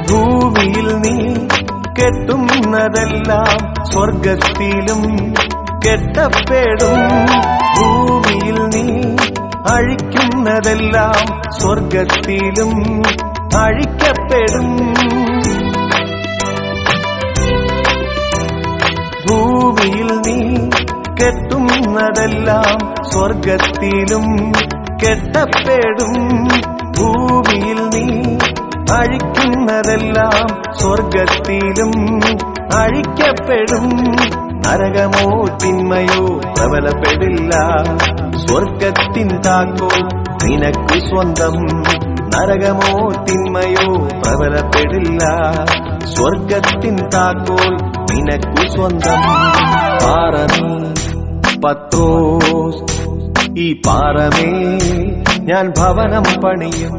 ഭൂമിയിൽ നീ കെട്ടുന്നതെല്ലാം സ്വർഗത്തിലും കെട്ടപ്പെടും. ഭൂമിയിൽ നീ അഴിക്കുന്നതെല്ലാം സ്വർഗത്തിലും അഴിക്കപ്പെടും. ഭൂമിയിൽ നീ കെട്ടുന്നതെല്ലാം സ്വർഗത്തിലും കെട്ടപ്പെടും. ഭൂമിയിൽ നീ അഴിക്കുന്നതെല്ലാം സ്വർഗത്തിലും അഴിക്കപ്പെടും. നരകമോ തിന്മയോ പ്രബലപ്പെടില്ല, സ്വർഗത്തിൻ താക്കോൽ നിനക്കു സ്വന്തം. നരകമോ തിന്മയോ പ്രബലപ്പെടില്ല, സ്വർഗത്തിൻ താക്കോൽ നിനക്കു സ്വന്തം. പാറ നീ പത്രോസ്, ഈ പാറമേൽ ഞാൻ ഭവനം പണിയും.